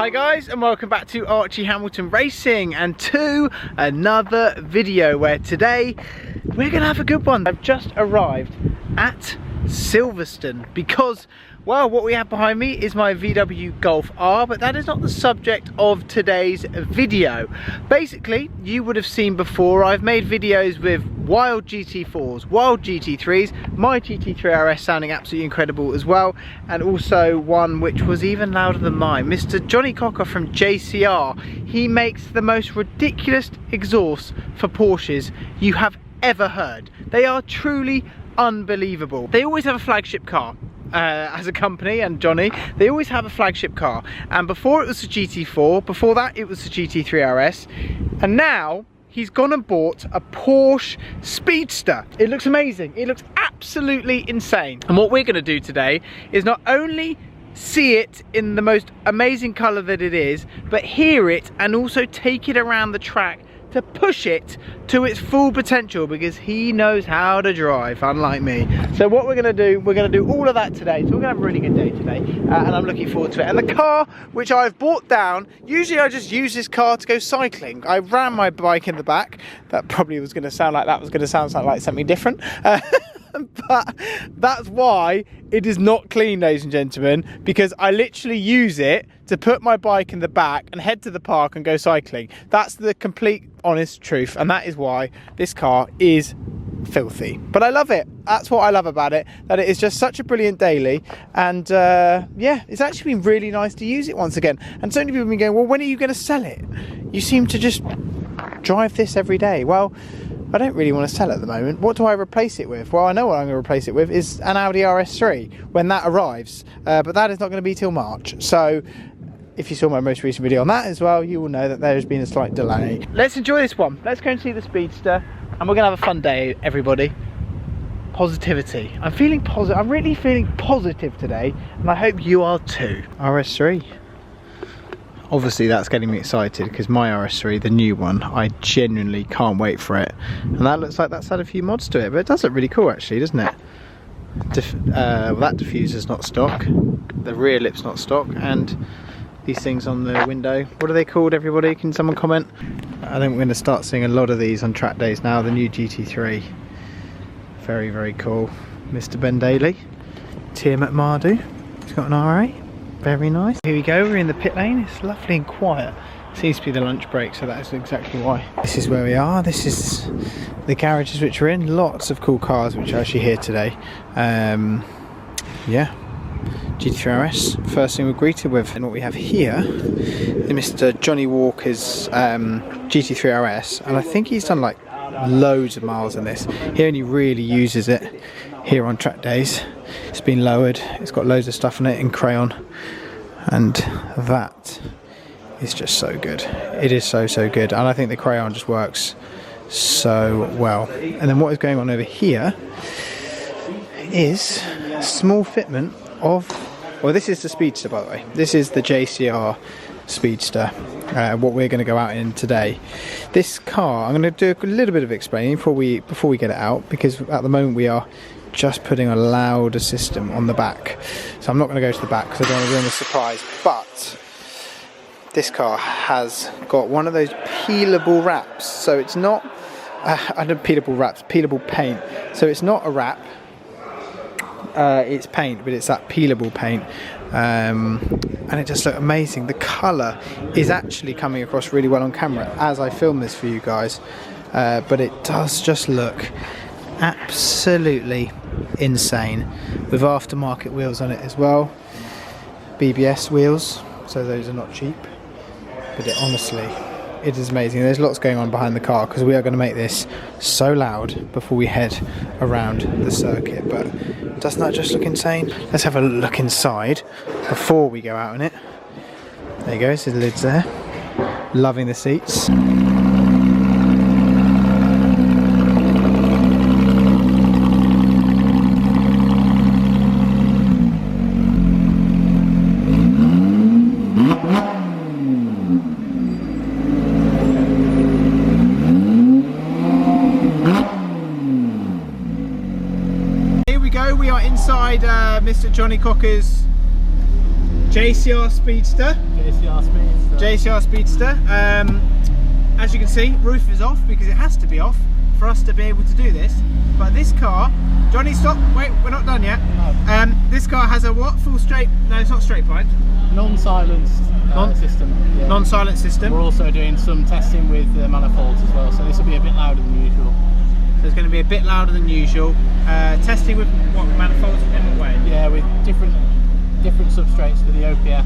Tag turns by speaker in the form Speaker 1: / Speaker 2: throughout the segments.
Speaker 1: Hi guys, and welcome back to Archie Hamilton Racing and to another video where today we're gonna have a good one. I've just arrived at Silverstone because, well, what we have behind me is my VW Golf R, but that is not the subject of today's video. Basically, you would have seen before, I've made videos with wild GT4s, wild GT3s, my GT3 RS sounding absolutely incredible as well, and also one which was even louder than mine, Mr. Johnny Cocker from JCR. He makes the most ridiculous exhausts for Porsches you have ever heard. They are truly unbelievable. They always have a flagship car. As a company, and Johnny, they always have a flagship car, and before it was the GT4, before that it was the GT3 RS, and now he's gone and bought a Porsche Speedster. It looks amazing, it looks absolutely insane. And what we're going to do today is not only see it in the most amazing colour that it is, but hear it and also take it around the track to push it to its full potential, because he knows how to drive, unlike me. So what we're going to do all of that today. So we're going to have a really good day today, and I'm looking forward to it. And the car which I've brought down, usually I just use this car to go cycling. I ran my bike in the back. That probably was going to sound like something different. But that's why it is not clean, ladies and gentlemen, because I literally use it to put my bike in the back and head to the park and go cycling. That's the complete honest truth, and that is why this car is filthy, but I love it. That's what I love about it, that it is just such a brilliant daily. And yeah, it's actually been really nice to use it once again. And so many people have been going, well, when are you going to sell it? You seem to just drive this every day. Well, I don't really want to sell it at the moment. What do I replace it with? Well, I know what I'm going to replace it with is an Audi RS3 when that arrives, but that is not going to be till March. So if you saw my most recent video on that as well, you will know that there has been a slight delay. Let's enjoy this one. Let's go and see the Speedster, and we're going to have a fun day, everybody. Positivity. I'm feeling positive. I'm really feeling positive today, and I hope you are too. RS3. Obviously that's getting me excited, because my RS3, the new one, I genuinely can't wait for it. And that looks like that's had a few mods to it, but it does look really cool actually, doesn't it? Well, that diffuser's not stock, the rear lip's not stock, and these things on the window, what are they called, everybody? Can someone comment? I think we're going to start seeing a lot of these on track days now, the new GT3. Very, very cool. Mr. Ben Daly, Tia McMardu, he's got an RA. Very nice. Here we go, we're in the pit lane. It's lovely and quiet. Seems to be the lunch break, so that is exactly why. This is where we are. This is the garages which we're in. Lots of cool cars which are actually here today. Yeah, GT3 RS. First thing we're greeted with. And what we have here is Mr. Johnny Walker's GT3 RS. And I think he's done like loads of miles in this. He only really uses it here on track days. It's been lowered, it's got loads of stuff on it in crayon, and that is just so good. It is so good, and I think the crayon just works so well. And then what is going on over here is a small fitment of, well, this is the Speedster, by the way. This is the JCR Speedster, what we're going to go out in today. This car, I'm going to do a little bit of explaining before we get it out, because at the moment we are just putting a louder system on the back, so I'm not going to go to the back because I don't want to ruin the surprise. But this car has got one of those peelable wraps, so it's not peelable paint, so it's not a wrap, it's paint, but it's that peelable paint, and it just looks amazing. The colour is actually coming across really well on camera as I film this for you guys, but it does just look absolutely insane, with aftermarket wheels on it as well, BBS wheels, so those are not cheap, but honestly it is amazing. There's lots going on behind the car, because we are going to make this so loud before we head around the circuit. But doesn't that just look insane? Let's have a look inside before we go out in it. There you go, so the lid's there. Loving the seats. Mr. Johnny Cocker's JCR Speedster.
Speaker 2: JCR Speedster.
Speaker 1: JCR Speedster. As you can see, roof is off because it has to be off for us to be able to do this. But this car, Johnny, stop! Wait, we're not done yet.
Speaker 2: No.
Speaker 1: This car has a what? Full straight? No, it's not straight pipe.
Speaker 2: Non-silenced system. Yeah.
Speaker 1: Non-silent system.
Speaker 2: We're also doing some testing with manifolds as well, so this will be a bit louder than usual.
Speaker 1: So it's going to be a bit louder than usual. Testing with what manifolds in what way?
Speaker 2: Yeah, with different substrates for the OPF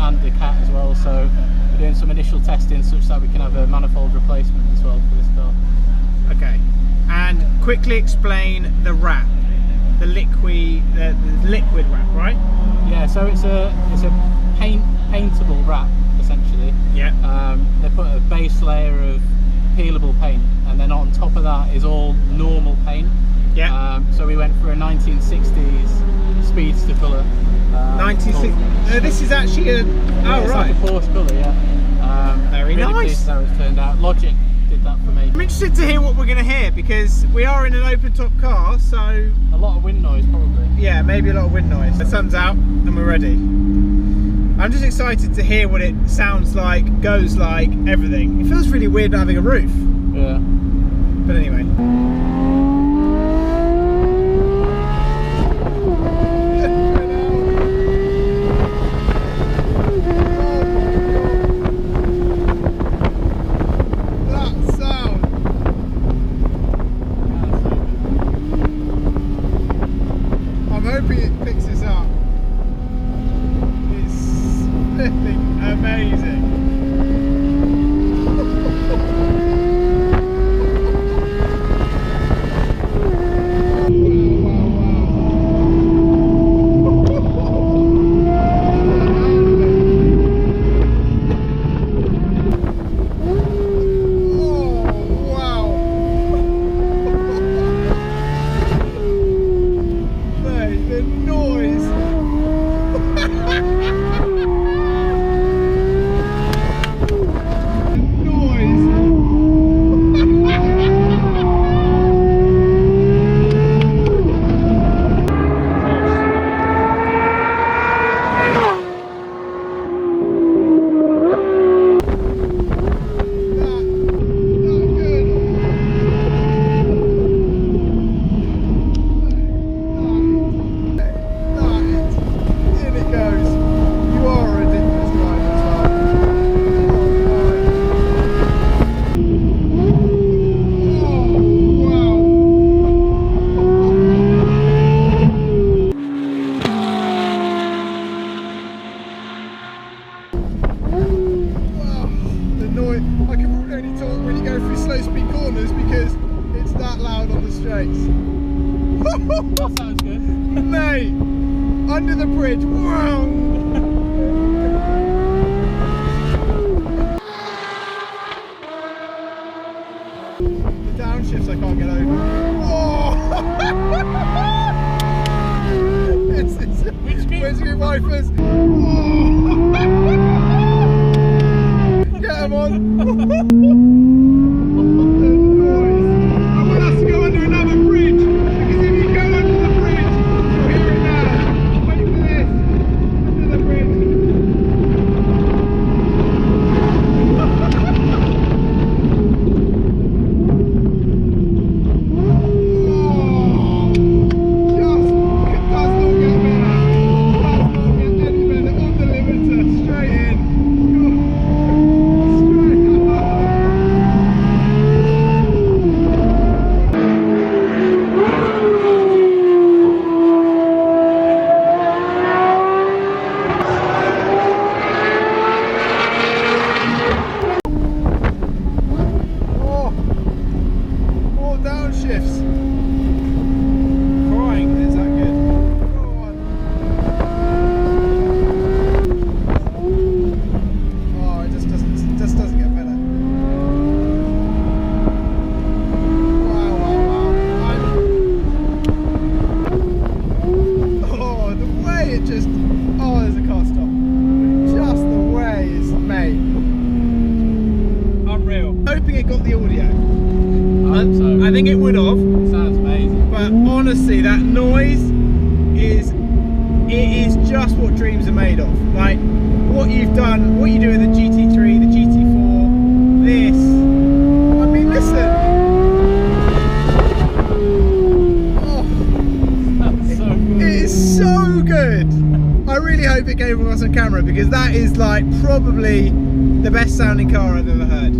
Speaker 2: and the CAT as well. So we're doing some initial testing such that we can have a manifold replacement as well for this car.
Speaker 1: Okay. And quickly explain the wrap, the liquid wrap, right?
Speaker 2: Yeah. So it's a paintable wrap essentially.
Speaker 1: Yeah.
Speaker 2: They put a base layer of peelable paint, and then on top of that is all normal paint.
Speaker 1: Yeah.
Speaker 2: So we went for a 1960s Speedster colour.
Speaker 1: 1960. No, this is actually a. Oh,
Speaker 2: it's
Speaker 1: right.
Speaker 2: like a Porsche colour, yeah.
Speaker 1: Very
Speaker 2: really
Speaker 1: nice.
Speaker 2: Pleased how it's turned out. Logic did that for me.
Speaker 1: I'm interested to hear what we're going to hear because we are in an open top car, so
Speaker 2: a lot of wind noise probably.
Speaker 1: Yeah, maybe a lot of wind noise. The sun's out and we're ready. I'm just excited to hear what it sounds like, goes like, everything. It feels really weird not having a roof.
Speaker 2: Yeah.
Speaker 1: But anyway. That sound. I'm hoping it picks this up. It's flipping amazing. I can only talk when you go through slow speed corners because it's that loud on the straights.
Speaker 2: That sounds good.
Speaker 1: Mate, under the bridge, wow! The downshifts I can't get over. Whoa! It's windscreen wipers. Get them on. The noise. I want us to go under another bridge because if you go under the bridge, you'll hear it now. Wait for this. Under the bridge. off. Like what you've done, what you do with the GT3, the GT4, this. I mean, listen. Oh,
Speaker 2: That's so good.
Speaker 1: it is so good. I really hope it came across on camera because that is like probably the best sounding car I've ever heard.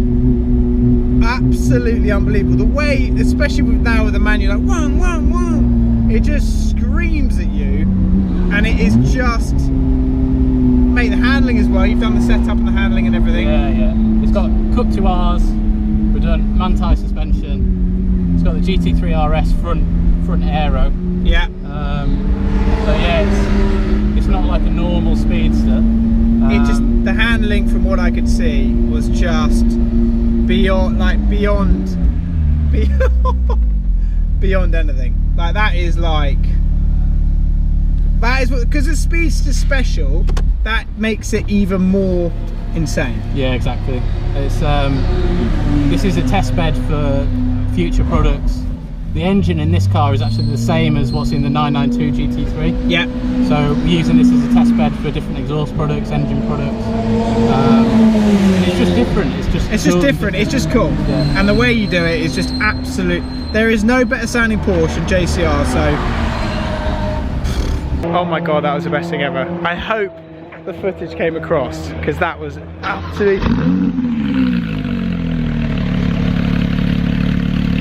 Speaker 1: Absolutely unbelievable. The way, especially now with the manual, like wong, wong, wong, it just screams at you, and it is just, mate, the handling as well. You've done the setup and the handling and everything.
Speaker 2: Yeah. It's got Cup 2Rs. We've done Manti suspension. It's got the GT3 RS front aero.
Speaker 1: Yeah.
Speaker 2: So yeah, it's not like a normal speedster.
Speaker 1: It just, the handling from what I could see was just beyond anything. Like that is what, because the Speedster special, that makes it even more insane.
Speaker 2: Yeah, exactly. It's this is a test bed for future products. The engine in this car is actually the same as what's in the 992 GT3.
Speaker 1: Yeah.
Speaker 2: So we're using this as a test bed for different exhaust products, engine products. And it's just different. It's just
Speaker 1: different. It's just cool.
Speaker 2: Yeah.
Speaker 1: And the way you do it is just absolute. There is no better sounding Porsche than JCR. So. Oh my God, that was the best thing ever. I hope the footage came across because that was absolutely.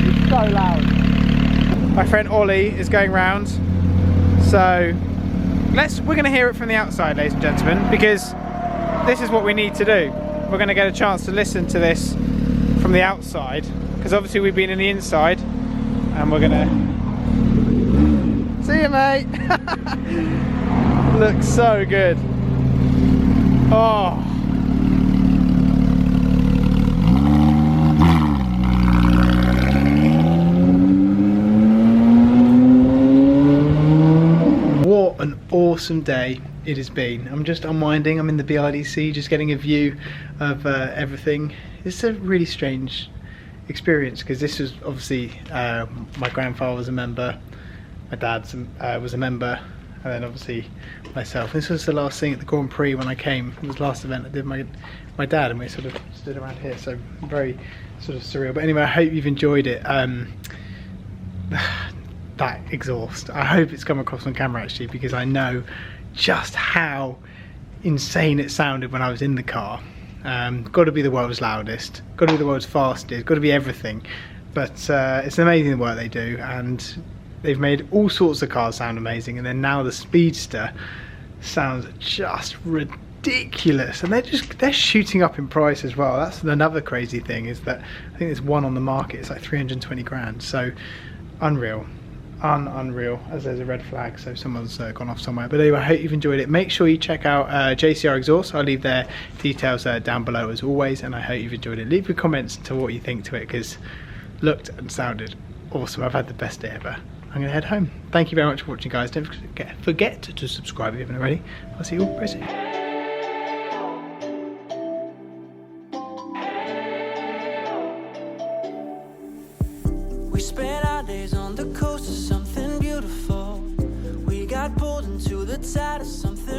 Speaker 1: It's so loud. My friend Ollie is going round, so we're going to hear it from the outside, ladies and gentlemen, because this is what we need to do. We're going to get a chance to listen to this from the outside, because obviously we've been in the inside, and we're going to see you, mate. Looks so good. Oh. What an awesome day it has been. I'm just unwinding. I'm in the BIDC, just getting a view of everything. It's a really strange experience because this was obviously my grandfather was a member, my dad was a member, and then obviously myself. This was the last thing at the Grand Prix when I came. It was the last event I did my dad, and we sort of stood around here, so very sort of surreal. But anyway, I hope you've enjoyed it. That exhaust, I hope it's come across on camera actually, because I know just how insane it sounded when I was in the car. Got to be the world's loudest, got to be the world's fastest, got to be everything. But it's amazing the work they do, and they've made all sorts of cars sound amazing, and then now the Speedster sounds just ridiculous, and they're shooting up in price as well. That's another crazy thing, is that I think there's one on the market, it's like 320 grand, so unreal. Unreal, as there's a red flag, so someone's gone off somewhere. But anyway, I hope you've enjoyed it. Make sure you check out JCR Exhaust. I'll leave their details down below as always, and I hope you've enjoyed it. Leave your comments to what you think to it, because looked and sounded awesome. I've had the best day ever. I'm gonna head home. Thank you very much for watching, guys. Don't forget to subscribe if you haven't already. I'll see you all very soon.
Speaker 3: We spent our days on the coast of something beautiful. We got pulled into the tide of something